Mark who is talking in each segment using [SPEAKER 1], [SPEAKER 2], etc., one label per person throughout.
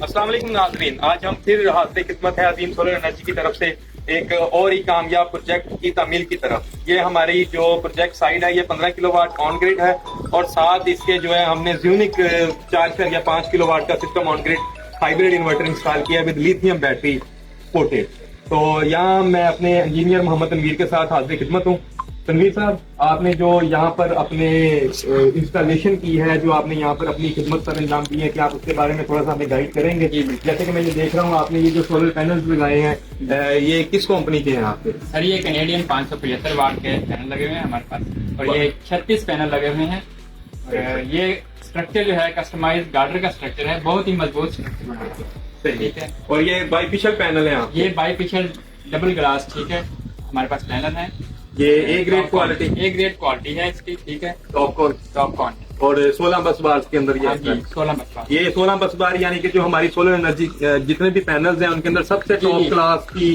[SPEAKER 1] अस्सलाम वालेकुम नाज़रीन, आज हम फिर हाज़िर खिदमत है अजीम सोलर एनर्जी की तरफ से एक और ही कामयाब प्रोजेक्ट की तामील की तरफ। ये हमारी जो प्रोजेक्ट साइड है ये 15 किलोवाट ऑन ग्रिड है और साथ इसके जो है हमने ज़्यूनिक 4 या 5 किलोवाट का system on grid hybrid inverter install किया विद लिथियम बैटरी सपोर्टेड। तो यहाँ मैं अपने इंजीनियर मोहम्मद तनवीर के साथ हाज़िर खिदमत हूँ। तनवीर साहब, आपने जो यहाँ पर अपने इंस्टॉलेशन की है, जो आपने यहाँ पर अपनी खिदमत पर अंजाम दी है, कि आप उसके बारे में थोड़ा सा हमें गाइड करेंगे? जैसे कि मैं ये देख रहा हूँ आपने ये जो सोलर पैनल्स लगाए हैं ये किस कंपनी के हैं आपके?
[SPEAKER 2] सर ये कैनेडियन 575 वाट के पैनल लगे हुए हैं हमारे पास और ये 36 पैनल लगे हुए हैं। और ये स्ट्रक्चर जो है कस्टमाइज गार्डर का स्ट्रक्चर है, बहुत ही मजबूत स्ट्रक्चर बना है। ठीक है।
[SPEAKER 1] और ये बाईफिशियल पैनल है?
[SPEAKER 2] ये बाईफिशियल डबल ग्लास, ठीक है, हमारे पास पैनल है।
[SPEAKER 1] ये A grade quality?
[SPEAKER 2] A grade quality है इसकी, ठीक है।
[SPEAKER 1] टॉप कॉन और 16 बस बार के अंदर ये
[SPEAKER 2] 16 बस बार।
[SPEAKER 1] ये 16 बस बार, यानी कि जो हमारी सोलर एनर्जी जितने भी पैनल्स हैं उनके अंदर सबसे टॉप क्लास की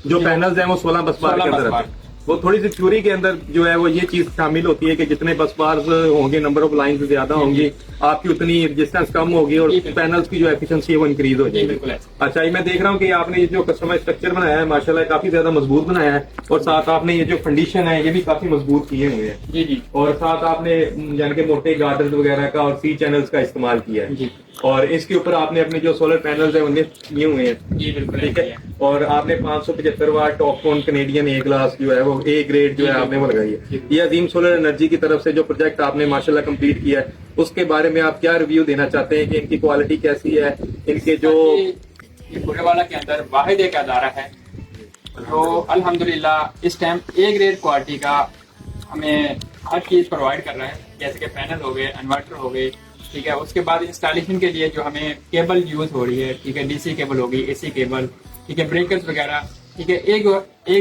[SPEAKER 1] जो पैनल्स हैं वो 16 बस बार के अंदर है। वो थोड़ी सी थ्योरी के अंदर जो है वो ये चीज शामिल होती है कि जितने बस बार होंगे, नंबर ऑफ लाइन ज्यादा होंगी, आपकी उतनी रेजिस्टेंस कम होगी और पैनल्स की जो एफिशिएंसी है वो इंक्रीज हो जाएगी। अच्छा, ये मैं देख रहा हूँ कि आपने ये जो कस्टमाइज स्ट्रक्चर बनाया है माशाल्लाह काफी ज्यादा मजबूत बनाया है और साथ आपने ये जो कंडीशन है ये भी काफी मजबूत किए हुए हैं।
[SPEAKER 2] जी जी।
[SPEAKER 1] और साथ आपने यानी कि मोटे गार्डर्स वगैरह का और सी चैनल्स का इस्तेमाल किया है
[SPEAKER 2] जी।
[SPEAKER 1] और इसके ऊपर आपने अपने जो सोलर पैनल्स है उन्हें किए हुए हैं।
[SPEAKER 2] जी बिल्कुल,
[SPEAKER 1] ठीक है। और आपने 575 वाट टॉपकॉन कैनेडियन ए ग्लास जो है वो ए ग्रेड जो है आपने वो लगाई है। ये अजीम सोलर एनर्जी की तरफ से जो प्रोजेक्ट आपने माशाल्लाह कंप्लीट किया है उसके बारे में आप क्या रिव्यू देना चाहते हैं कि इनकी क्वालिटी कैसी है? इनके जो
[SPEAKER 2] ये बुरेवाला के अंदर वाहिद एक अदारा है तो अल्हम्दुलिल्लाह इस टाइम ए ग्रेड क्वालिटी का हमें हर चीज प्रोवाइड कर रहा है, जैसे कि पैनल हो गए, इन्वर्टर हो गए, ठीक है। उसके बाद इंस्टॉलेशन के लिए जो हमें केबल यूज हो रही है, ठीक है, डीसी केबल होगी, एसी केबल, ठीक है, ब्रेकर्स वगैरह, ठीक है, ए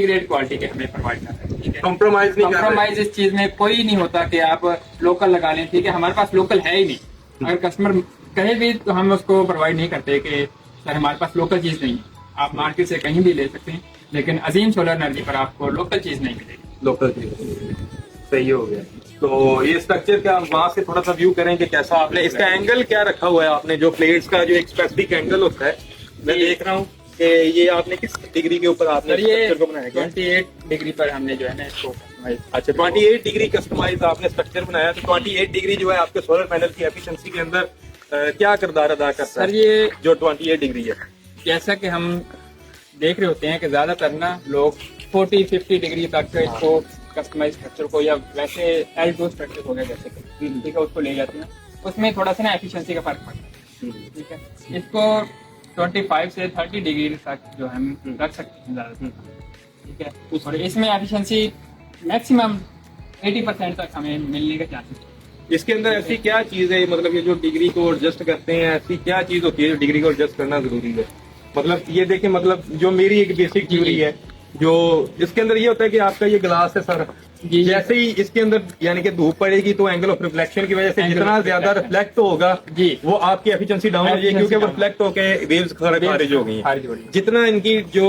[SPEAKER 2] ग्रेड क्वालिटी के हमें प्रोवाइड कर रहे हैं। ठीक है, कॉम्प्रोमाइज इस चीज में कोई नहीं होता कि आप लोकल लगा लें, ठीक है। हमारे पास लोकल है ही नहीं, अगर कस्टमर कहे भी तो हम उसको प्रोवाइड नहीं करते कि सर हमारे पास लोकल चीज नहीं है, आप मार्केट से कहीं भी ले सकते हैं, लेकिन अजीम सोलर एनर्जी पर आपको लोकल चीज नहीं मिलेगी।
[SPEAKER 1] लोकल चीज सही हो गया। तो ये स्ट्रक्चर का वहां से थोड़ा सा व्यू करें कि कैसा आपने इसका एंगल क्या रखा हुआ है? आपने जो प्लेट्स का जो एक स्पेसिफिक एंगल होता है, मैं देख रहा हूँ कि ये आपने किस डिग्री के ऊपर आपने स्ट्रक्चर को बनाया?
[SPEAKER 2] 28 डिग्री पर हमने जो है ना इसको।
[SPEAKER 1] अच्छा, 28 डिग्री कस्टमाइज आपने स्ट्रक्चर बनाया। तो 28 डिग्री जो है आपके सोलर पैनल की एफिशिएंसी के अंदर क्या किरदार अदा करता है?
[SPEAKER 2] सर ये
[SPEAKER 1] जो 28 डिग्री है,
[SPEAKER 2] जैसा कि हम देख रहे होते हैं कि ज्यादातर ना लोग 40-50 डिग्री तक इसको कस्टमाइज स्ट्रक्चर को या वैसे L2 स्ट्रक्चर हो गया जैसे कि, ठीक है, उसको ले जाते हैं, उसमें थोड़ा सा ना एफिशिएंसी का फर्क पड़ता है। ठीक है, इसको 25 से 30 डिग्री तक जो हम रख सकते हैं ज्यादातर, ठीक है। और इसमें एफिशिएंसी मैक्सिमम 80% तक हमें मिलने के चांसेस है।
[SPEAKER 1] इसके अंदर ऐसी क्या चीज है, मतलब ये जो डिग्री को एडजस्ट करते हैं, ऐसी क्या चीज होती है जो डिग्री को एडजस्ट करना जरूरी है? मतलब ये देखिए, मतलब जो मेरी एक बेसिक थ्योरी है, जो इसके अंदर ये होता है कि आपका ये ग्लास है सर, जैसे ही इसके अंदर यानी कि धूप पड़ेगी तो एंगल ऑफ रिफ्लेक्शन की वजह से जितना ज्यादा रिफ्लेक्ट होगा
[SPEAKER 2] जी
[SPEAKER 1] वो आपकी एफिशिएंसी डाउन हो जाएगी, क्योंकि वो रिफ्लेक्ट होकर वेव्स खारिज हो गई। जितना इनकी जो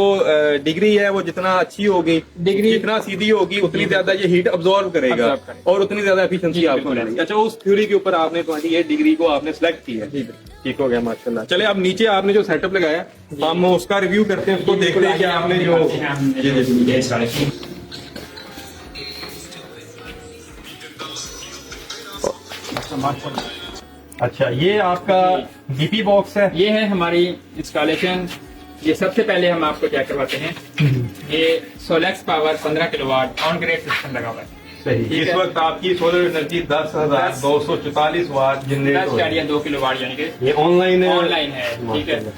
[SPEAKER 1] डिग्री है वो जितना अच्छी होगी, डिग्री जितना सीधी होगी, उतनी ज्यादा ये हीट अब्सॉर्ब करेगा और उतनी ज्यादा एफिशिएंसी आपको मिलेगी। अच्छा, उस थ्योरी के ऊपर आपने 28 डिग्री को आपने सेलेक्ट किया, ठीक हो गया माशाल्लाह। चले, अब नीचे आपने जो सेटअप लगाया हम उसका रिव्यू करते हैं, उसको देखते हैं कि आपने जो अच्छा ये आपका डीपी बॉक्स है, ये
[SPEAKER 2] है हमारी इंस्टॉलेशन। ये सबसे पहले हम आपको क्या करवाते हैं, ये Solex power 15 kilowatt on grid system लगा हुआ है।
[SPEAKER 1] सही। इस वक्त आपकी सोलर एनर्जी 10,244 वाट जनरेट हो रही है,
[SPEAKER 2] 2 किलोवाट, यानी कि
[SPEAKER 1] ये ऑनलाइन
[SPEAKER 2] है, ठीक है।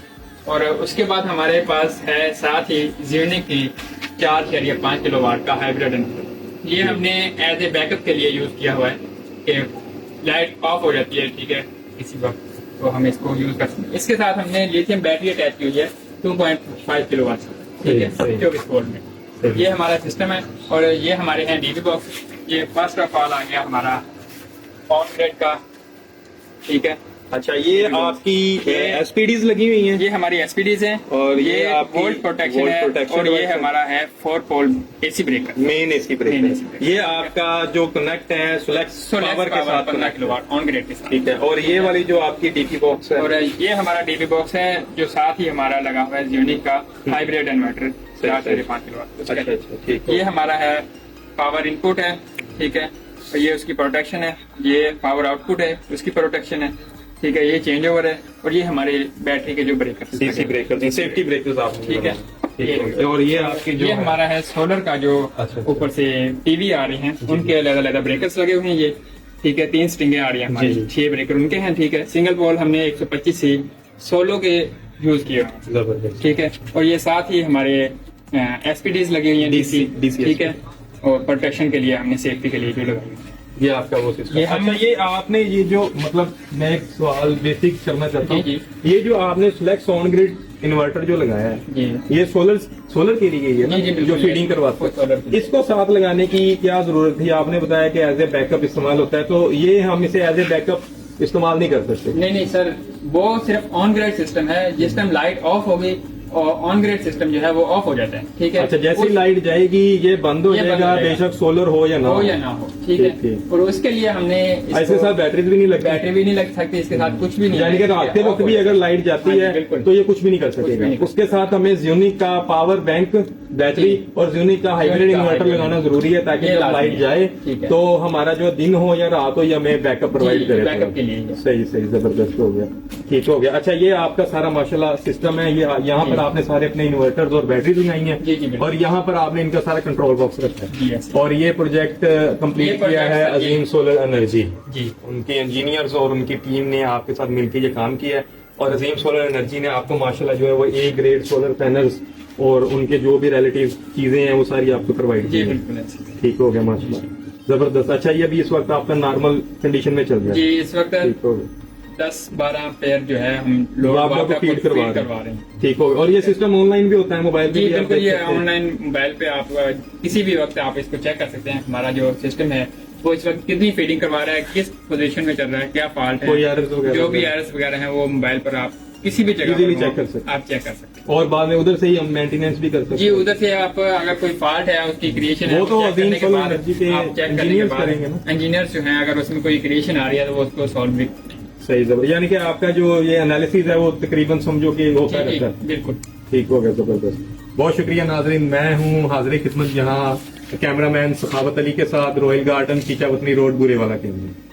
[SPEAKER 2] और उसके बाद हमारे पास है साथ ही ज़्यूनिक की 4.5 किलोवाट का हाइब्रिड इन्वर्टर। ये हमने एज ए बैकअप के लिए यूज किया हुआ है कि लाइट ऑफ हो जाती है, ठीक है, किसी वक्त, तो हम इसको यूज कर सकते हैं। इसके साथ हमने लिथियम बैटरी अटैच की हुई है 2.5 किलोवाट, ठीक है, 24 वोल्ट में। ये हमारा सिस्टम है और ये हमारे हैं डीपी बॉक्स। ये फर्स्ट ऑफ ऑल आ गया हमारा ऑन ग्रिड का ठीक है।
[SPEAKER 1] अच्छा, ये आपकी एसपीडीज लगी हुई हैं
[SPEAKER 2] ये हमारी एसपीडीज हैं
[SPEAKER 1] और ये
[SPEAKER 2] ये
[SPEAKER 1] आपकी
[SPEAKER 2] वोल्ट प्रोटेक्शन
[SPEAKER 1] वोल्ट
[SPEAKER 2] है
[SPEAKER 1] प्रोटेक्शन
[SPEAKER 2] और ये
[SPEAKER 1] वाला-
[SPEAKER 2] हमारा है 4 pole AC breaker.
[SPEAKER 1] Main AC
[SPEAKER 2] Main AC
[SPEAKER 1] breaker.
[SPEAKER 2] breaker।
[SPEAKER 1] ये आपका जो कनेक्ट है सोलेक्स पावर के साथ
[SPEAKER 2] 15
[SPEAKER 1] connect है।
[SPEAKER 2] किलोवाट ऑन ग्रेड के साथ।
[SPEAKER 1] ठीक है, और ये वाली जो आपकी डीपी बॉक्स है
[SPEAKER 2] और ये हमारा डीबी बॉक्स है जो साथ ही हमारा लगा हुआ है यूनिक का हाइब्रिड इन्वर्टर 4.5 किलोवाट।
[SPEAKER 1] अच्छा अच्छा, ठीक है।
[SPEAKER 2] ये हमारा है पावर इनपुट है, ठीक है, और ये उसकी प्रोटेक्शन है। ये पावर आउटपुट है, उसकी प्रोटेक्शन है, ठीक है। ये चेंज ओवर है और ये हमारे बैटरी के जो breaker
[SPEAKER 1] DC breaker, safety breakers आपने
[SPEAKER 2] ठीक है।
[SPEAKER 1] ठीक है। और ये आपके जो
[SPEAKER 2] ये हमारा है सोलर का जो
[SPEAKER 1] अच्छा।
[SPEAKER 2] ऊपर से टीवी आ रही हैं उनके अलग अलग ब्रेकर्स लगे हुए हैं ये, ठीक है। 3 स्ट्रिंगे आ रही हैं हमारी,
[SPEAKER 1] जी, जी।
[SPEAKER 2] 6 ब्रेकर उनके हैं, ठीक है। सिंगल पोल हमने 125 से 16 के यूज किए हुए हैं,
[SPEAKER 1] जबरदस्त।
[SPEAKER 2] ठीक है। और ये साथ ही हमारे एसपीडीज लगी हुई हैं
[SPEAKER 1] DC,
[SPEAKER 2] डीसी, ठीक है। और प्रोटेक्शन के लिए हमने सेफ्टी के लिए जो लगाई हुई है।
[SPEAKER 1] ये आपका वो सिस्टम।
[SPEAKER 2] ये हम-
[SPEAKER 1] अच्छा, ये आपने ये जो मतलब मैं एक सवाल बेसिक करना चाहता हूँ,
[SPEAKER 2] जी,
[SPEAKER 1] ये जो आपने फ्लेक्स ऑन ग्रिड इन्वर्टर जो लगाया है,
[SPEAKER 2] जी
[SPEAKER 1] ये सोलर के लिए है ना,
[SPEAKER 2] जी, जी, बिल्कुल।
[SPEAKER 1] जो फीडिंग करवाते
[SPEAKER 2] वो solar के
[SPEAKER 1] हैं।
[SPEAKER 2] लिए।
[SPEAKER 1] इसको साथ लगाने की क्या जरूरत थी? आपने बताया कि एज ए बैकअप इस्तेमाल होता है, तो ये हम इसे एज ए बैकअप इस्तेमाल नहीं कर सकते।
[SPEAKER 2] नहीं नहीं सर, वो सिर्फ ऑन ग्रिड सिस्टम है। जिस टाइम लाइट ऑफ होगी और ऑन ग्रिड सिस्टम जो है वो ऑफ हो जाता है, ठीक है।
[SPEAKER 1] अच्छा, जैसे
[SPEAKER 2] उस-
[SPEAKER 1] लाइट जाएगी ये बंद हो
[SPEAKER 2] ये बंद हो
[SPEAKER 1] जाएगा,
[SPEAKER 2] जाएगा।
[SPEAKER 1] बेशक सोलर हो या ना
[SPEAKER 2] हो या ना हो, ठीक है।
[SPEAKER 1] ठीक।
[SPEAKER 2] और उसके लिए हमने
[SPEAKER 1] इसके साथ बैटरीज भी नहीं लगती,
[SPEAKER 2] बैटरी भी नहीं लग सकती, इसके साथ कुछ भी नहीं
[SPEAKER 1] यानी कि रात के वक्त भी अगर लाइट जाती
[SPEAKER 2] हाँ जी,
[SPEAKER 1] है
[SPEAKER 2] बिल्कुल।
[SPEAKER 1] तो ये कुछ भी नहीं कर
[SPEAKER 2] भी नहीं
[SPEAKER 1] सकेगा।
[SPEAKER 2] कर
[SPEAKER 1] उसके साथ हमें यूनिक का पावर बैंक, बैटरी
[SPEAKER 2] जी।
[SPEAKER 1] और यूनिक का हाइब्रिड
[SPEAKER 2] Unique का
[SPEAKER 1] इन्वर्टर
[SPEAKER 2] hybrid
[SPEAKER 1] लगाना जरूरी है, ताकि
[SPEAKER 2] ये
[SPEAKER 1] जब
[SPEAKER 2] लाजमी
[SPEAKER 1] लाइट
[SPEAKER 2] है।
[SPEAKER 1] जाए
[SPEAKER 2] ठीक है।
[SPEAKER 1] तो हमारा जो दिन हो या रात हो, ये हमें बैकअप प्रोवाइड करे।
[SPEAKER 2] बैकअप के लिए ही है।
[SPEAKER 1] सही सही, जबरदस्त हो गया, ठीक हो गया। अच्छा, ये आपका सारा माशाल्लाह सिस्टम है। ये यहाँ पर आपने सारे अपने इन्वर्टर्स और बैटरी लगाई
[SPEAKER 2] जी, जी,
[SPEAKER 1] हैं
[SPEAKER 2] बिल्कुल।
[SPEAKER 1] और यहाँ पर आपने इनका सारा कंट्रोल बॉक्स रखा है।
[SPEAKER 2] जी, yes।
[SPEAKER 1] और ये प्रोजेक्ट
[SPEAKER 2] ये
[SPEAKER 1] कंप्लीट किया
[SPEAKER 2] project
[SPEAKER 1] है
[SPEAKER 2] सर, जी।
[SPEAKER 1] अजीम सोलर एनर्जी।
[SPEAKER 2] जी
[SPEAKER 1] उनके इंजीनियर्स और उनकी टीम ने आपके साथ मिलकर ये काम किया है और अजीम सोलर एनर्जी ने आपको माशाल्लाह जो है वो ए ग्रेड सोलर पैनल्स और उनके जो भी रिलेटिव चीजें हैं वो सारी आपको प्रोवाइड की
[SPEAKER 2] जी
[SPEAKER 1] है।
[SPEAKER 2] बिल्कुल ऐसे ही।
[SPEAKER 1] ठीक हो गया माशाल्लाह, जबरदस्त। अच्छा, ये अभी इस वक्त आपका नॉर्मल कंडीशन में चल रहा
[SPEAKER 2] जी
[SPEAKER 1] है?
[SPEAKER 2] इस वक्त
[SPEAKER 1] ठीक हो गया,
[SPEAKER 2] 10-12 पेयर जो है हम
[SPEAKER 1] वो
[SPEAKER 2] लोग
[SPEAKER 1] आप लोग को फीड करवा
[SPEAKER 2] करवा
[SPEAKER 1] रहे
[SPEAKER 2] रहे
[SPEAKER 1] हैं।
[SPEAKER 2] हैं।
[SPEAKER 1] ठीक हो गया। और ये सिस्टम ऑनलाइन भी होता है, मोबाइल पे
[SPEAKER 2] जी
[SPEAKER 1] भी आप
[SPEAKER 2] बिल्कुल,
[SPEAKER 1] देख
[SPEAKER 2] ये
[SPEAKER 1] सकते हैं?
[SPEAKER 2] ऑनलाइन मोबाइल पे आप किसी भी वक्त आप इसको चेक कर सकते हैं। हमारा जो सिस्टम है वो इस वक्त कितनी फीडिंग करवा रहा है, किस पोजीशन में चल रहा है, क्या फॉल्ट
[SPEAKER 1] कोई
[SPEAKER 2] है,
[SPEAKER 1] errors वगैरह
[SPEAKER 2] जो भी एरर्स वगैरह है वो मोबाइल पर आप किसी भी जगह
[SPEAKER 1] Easily
[SPEAKER 2] पर
[SPEAKER 1] check
[SPEAKER 2] हो,
[SPEAKER 1] कर सकते हैं।
[SPEAKER 2] आप चेक कर सकते हैं।
[SPEAKER 1] और बाद में उधर से ही हम मेंटेनेंस भी कर सकते
[SPEAKER 2] जी
[SPEAKER 1] हैं।
[SPEAKER 2] उधर से आप अगर कोई फॉल्ट है उसकी क्रिएशन है
[SPEAKER 1] वो तो
[SPEAKER 2] check
[SPEAKER 1] अजीम
[SPEAKER 2] करने के
[SPEAKER 1] सोलर
[SPEAKER 2] बाद
[SPEAKER 1] एनर्जी के
[SPEAKER 2] आप चेक करने के
[SPEAKER 1] engineers
[SPEAKER 2] बाद
[SPEAKER 1] करेंगे ना?
[SPEAKER 2] इंजीनियर्स जो हैं अगर उसमें कोई क्रिएशन आ रही है तो वो उसको सॉल्व भी
[SPEAKER 1] सही, जबरदस्त। यानी कि आपका जो ये एनालिसिस है वो तकरीबन समझो कि होता
[SPEAKER 2] जी,
[SPEAKER 1] रहता है।
[SPEAKER 2] बिल्कुल।
[SPEAKER 1] ठीक हो गया, जबरदस्त। बहुत शुक्रिया नाजरीन, मैं हूँ हाजिर खिदमत यहाँ कैमरामैन सखावत अली के साथ, रॉयल गार्डन, कीचावतनी रोड, बुरेवाला के अंदर।